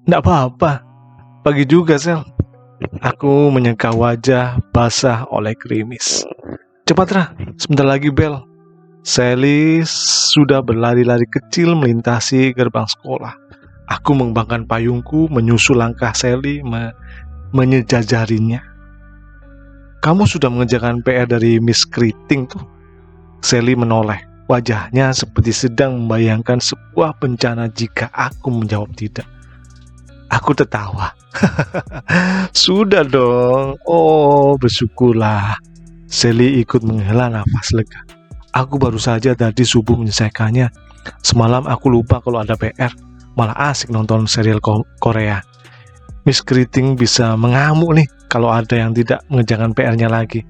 Nggak apa-apa, pagi juga, Sel. Aku menyangka wajah basah oleh gerimis. Cepat, Ra, sebentar lagi bel. Sally sudah berlari-lari kecil melintasi gerbang sekolah. Aku mengembangkan payungku menyusul langkah Sally menyejajarinya. Kamu sudah mengerjakan PR dari Miss Kriting tuh? Sally menoleh. Wajahnya seperti sedang membayangkan sebuah bencana jika aku menjawab tidak. Aku tertawa. Sudah dong. Oh, bersyukurlah. Sally ikut menghela nafas lega. Aku baru saja tadi subuh menyelesaikannya. Semalam aku lupa kalau ada PR. Malah asik nonton serial Korea. Miss Kriting bisa mengamuk nih kalau ada yang tidak mengerjakan PR-nya lagi.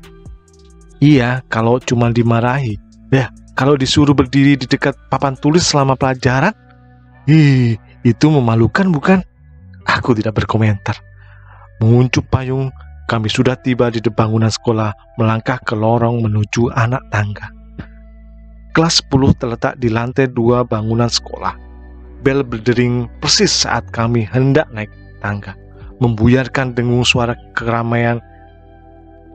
Iya, kalau cuma dimarahi. Ya, kalau disuruh berdiri di dekat papan tulis selama pelajaran, itu memalukan bukan? Aku tidak berkomentar. Menguncup payung, kami sudah tiba di bangunan sekolah, melangkah ke lorong menuju anak tangga. Kelas 10 terletak di lantai 2 bangunan sekolah. Bel berdering persis saat kami hendak naik tangga, membuyarkan dengung suara keramaian.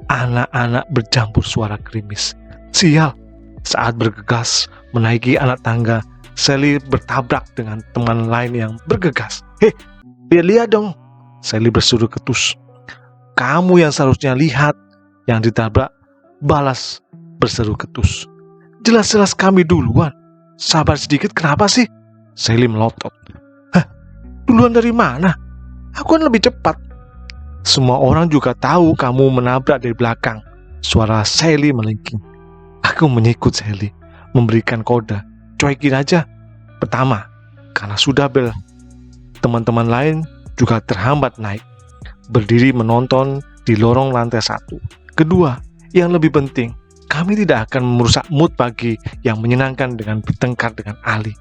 Anak-anak bercampur suara gerimis. Sial, saat bergegas menaiki anak tangga, Sally bertabrak dengan teman lain yang bergegas. Lihat dong, Sally berseru ketus. Kamu yang seharusnya lihat, yang ditabrak balas berseru ketus. Jelas-jelas kami duluan. Sabar sedikit, kenapa sih? Sally melotot. Duluan dari mana? Aku kan lebih cepat. Semua orang juga tahu kamu menabrak dari belakang. Suara Sally melengking. Aku menyikut Sally, memberikan kode. Cuekin aja. Pertama, karena sudah bel. Teman-teman lain juga terhambat naik, berdiri menonton di lorong lantai 1. Kedua, yang lebih penting, kami tidak akan merusak mood pagi yang menyenangkan dengan bertengkar dengan Ali,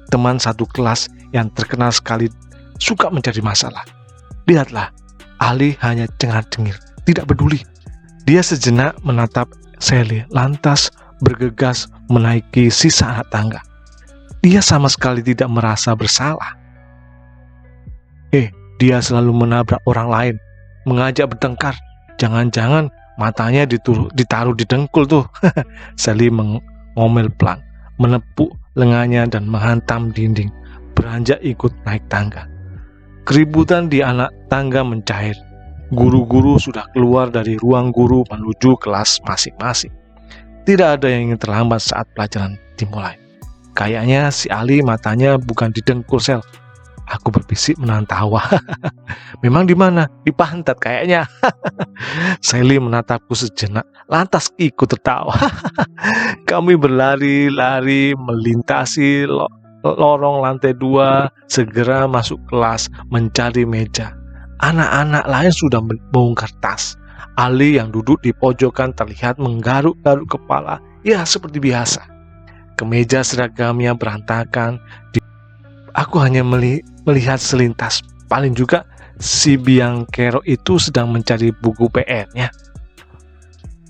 teman satu kelas yang terkenal sekali suka mencari masalah. Lihatlah, Ali hanya cengar-cengir, tidak peduli. Dia sejenak menatap Sally, lantas bergegas menaiki sisa anak tangga. Dia sama sekali tidak merasa bersalah. Dia selalu menabrak orang lain, mengajak bertengkar. Jangan-jangan matanya ditaruh di dengkul tuh. Sally mengomel pelan, menepuk lengannya dan menghantam dinding, beranjak ikut naik tangga. Keributan di anak tangga mencair. Guru-guru sudah keluar dari ruang guru menuju kelas masing-masing. Tidak ada yang ingin terlambat saat pelajaran dimulai. Kayaknya si Ali matanya bukan di dengkul, Sel. Aku berbisik menahan tawa. Memang di mana? Di pantat kayaknya. Sally menatapku sejenak, lantas ikut tertawa. Kami berlari-lari melintasi lorong lantai 2, segera masuk kelas mencari meja. Anak-anak lain sudah membongkar tas. Ali yang duduk di pojokan terlihat menggaruk-garuk kepala, ya seperti biasa. Kemeja seragamnya berantakan. Aku hanya melihat selintas. Paling juga si biang kerok itu sedang mencari buku PR-nya.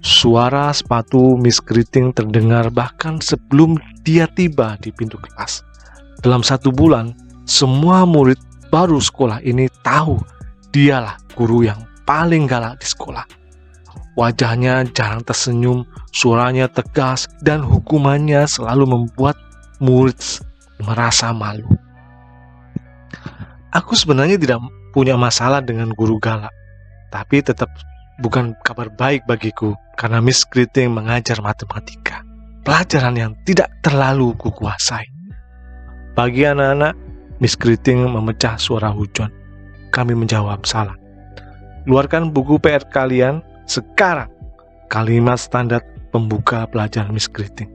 Suara sepatu Miss Kriting terdengar bahkan sebelum dia tiba di pintu kelas. Dalam 1 bulan, semua murid baru sekolah ini tahu dialah guru yang paling galak di sekolah. Wajahnya jarang tersenyum, suaranya tegas, dan hukumannya selalu membuat murid merasa malu. Aku sebenarnya tidak punya masalah dengan guru galak, tapi tetap bukan kabar baik bagiku karena Miss Kriting mengajar matematika, pelajaran yang tidak terlalu kukuasai. Bagi anak-anak, Miss Kriting memecah suara hujan. Kami menjawab salah. Keluarkan buku PR kalian sekarang. Kalimat standar pembuka pelajaran Miss Kriting.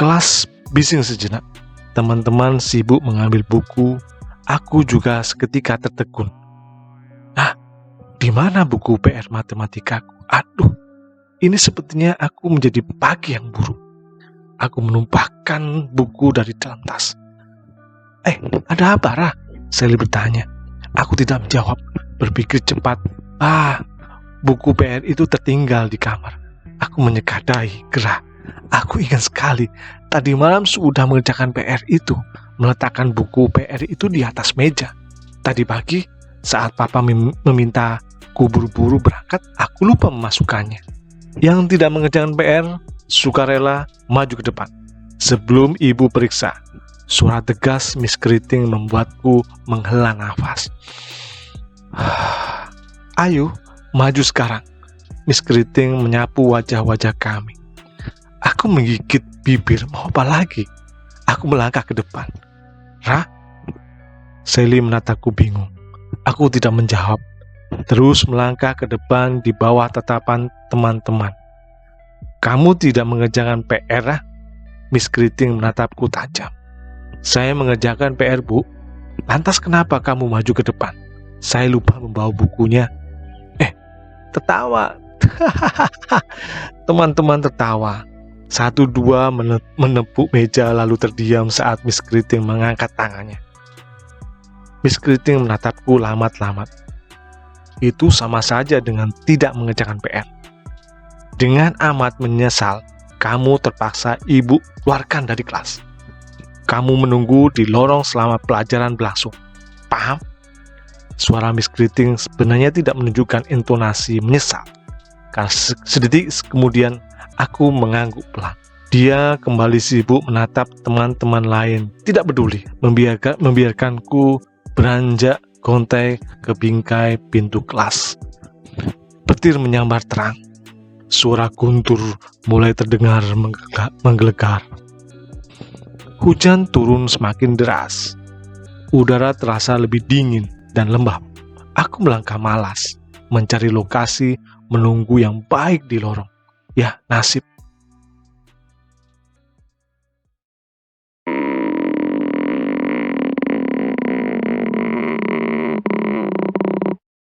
Kelas bising sejenak. Teman-teman sibuk mengambil buku. Aku juga seketika tertegun. Di mana buku PR matematikaku? Aduh, ini sepertinya aku menjadi pagi yang buruk. Aku menumpahkan buku dari dalam tas. Ada apa, Ra? Sally bertanya. Aku tidak menjawab, berpikir cepat. Buku PR itu tertinggal di kamar. Aku menyekadai, gerah. Aku ingat sekali, tadi malam sudah mengerjakan PR itu, meletakkan buku PR itu di atas meja. Tadi pagi, saat papa meminta ku buru-buru berangkat, aku lupa memasukkannya. Yang tidak mengerjakan PR, sukarela maju ke depan. Sebelum ibu periksa, suara tegas Miss Keriting membuatku menghela nafas. Ayo, maju sekarang. Miss Keriting menyapu wajah-wajah kami. Aku menggigit bibir, mau apa lagi? Aku melangkah ke depan. Ra? Sally menatapku bingung. Aku tidak menjawab. Terus melangkah ke depan di bawah tatapan teman-teman. Kamu tidak mengerjakan PR, ah? Miss Keriting menatapku tajam. Saya mengerjakan PR, Bu. Lantas kenapa kamu maju ke depan? Saya lupa membawa bukunya. Tertawa. Teman-teman tertawa. Satu dua menepuk meja lalu terdiam saat Miss Keriting mengangkat tangannya. Miss Keriting menatapku lamat-lamat. Itu sama saja dengan tidak mengerjakan PR. Dengan amat menyesal, kamu terpaksa ibu keluarkan dari kelas. Kamu menunggu di lorong selama pelajaran berlangsung. Paham? Suara Miss Keriting sebenarnya tidak menunjukkan intonasi menyesal. Karena sedetik kemudian aku mengangguk pelan. Dia kembali sibuk menatap teman-teman lain, tidak peduli, membiarkanku beranjak gontai ke bingkai pintu kelas. Petir menyambar terang. Suara guntur mulai terdengar menggelegar. Hujan turun semakin deras. Udara terasa lebih dingin dan lembab. Aku melangkah malas, mencari lokasi menunggu yang baik di lorong. Ya, nasib.